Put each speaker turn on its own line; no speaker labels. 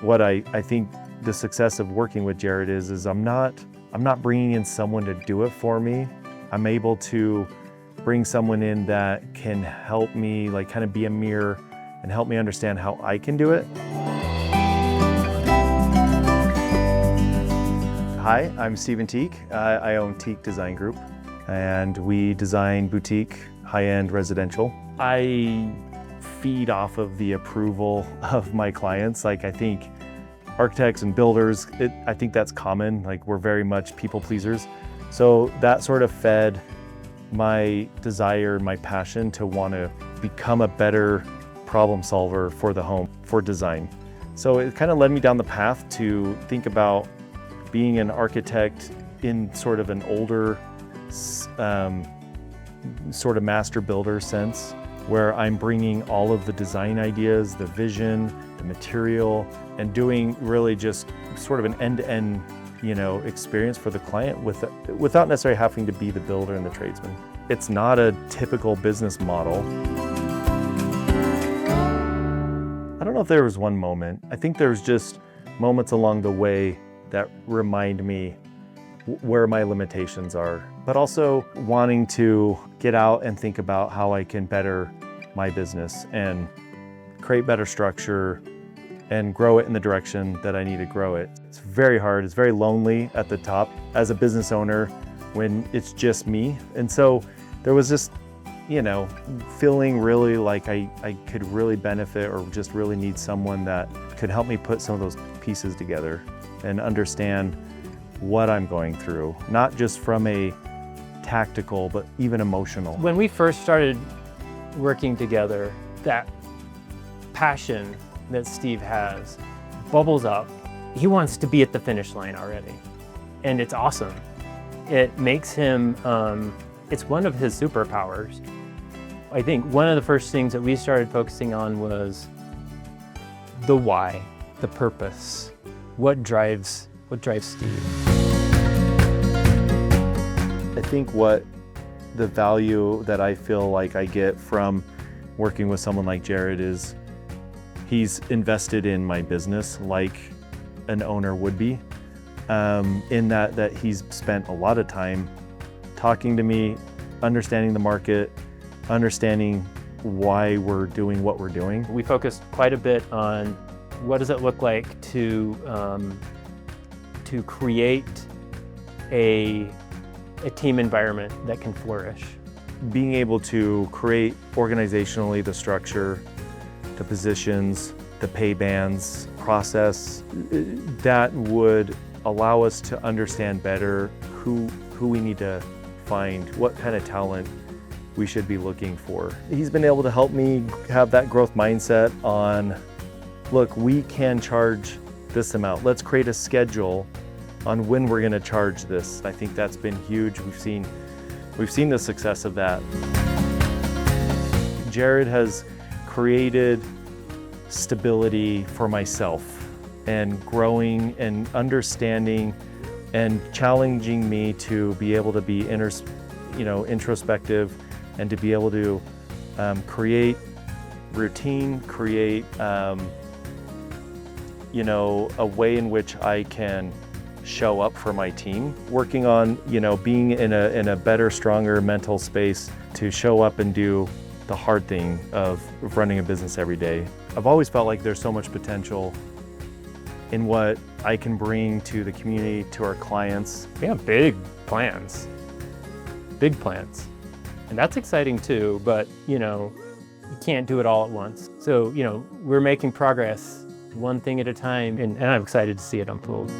what I think the success of working with Jared is I'm not bringing in someone to do it for me. I'm able to bring someone in that can help me, like, kind of be a mirror and help me understand how I can do it. Hi, I'm Stephen Tiek. I own Tiek Design Group, and we design boutique, high-end residential. I feed off of the approval of my clients. Like, I think architects and builders, I think that's common. Like, we're very much people pleasers. So that sort of fed my desire, my passion to want to become a better problem solver for the home, for design. So it kind of led me down the path to think about being an architect in sort of an older, sort of master builder sense, where I'm bringing all of the design ideas, the vision, the material, and doing really just sort of an end-to-end, experience for the client without necessarily having to be the builder and the tradesman. It's not a typical business model. I don't know if there was one moment. I think there's just moments along the way that remind me where my limitations are, but also wanting to get out and think about how I can better my business and create better structure and grow it in the direction that I need to grow it. It's very hard, it's very lonely at the top as a business owner when it's just me. And so there was just, feeling really like I could really benefit or just really need someone that could help me put some of those pieces together and understand what I'm going through, not just from a tactical, but even emotional.
When we first started working together, that passion that Steve has bubbles up. He wants to be at the finish line already, and it's awesome. It makes him, it's one of his superpowers. I think one of the first things that we started focusing on was the why, the purpose. What drives Steve?
I think what the value that I feel like I get from working with someone like Jared is he's invested in my business like an owner would be, in that he's spent a lot of time talking to me, understanding the market, understanding why we're doing what we're doing.
We focused quite a bit on what does it look like to create a team environment that can flourish.
Being able to create organizationally the structure, the positions, the pay bands, process, that would allow us to understand better who we need to find, what kind of talent we should be looking for. He's been able to help me have that growth mindset on, look, we can charge this amount. Let's create a schedule on when we're going to charge this. I think that's been huge. We've seen the success of that. Jared has created stability for myself and growing and understanding and challenging me to be able to be introspective and to be able to create routine, create a way in which I can show up for my team, working on being in a better, stronger mental space to show up and do the hard thing of running a business every day. I've always felt like there's so much potential in what I can bring to the community, to our clients.
We have big plans, and that's exciting too, but you can't do it all at once. So we're making progress one thing at a time, and I'm excited to see it unfold.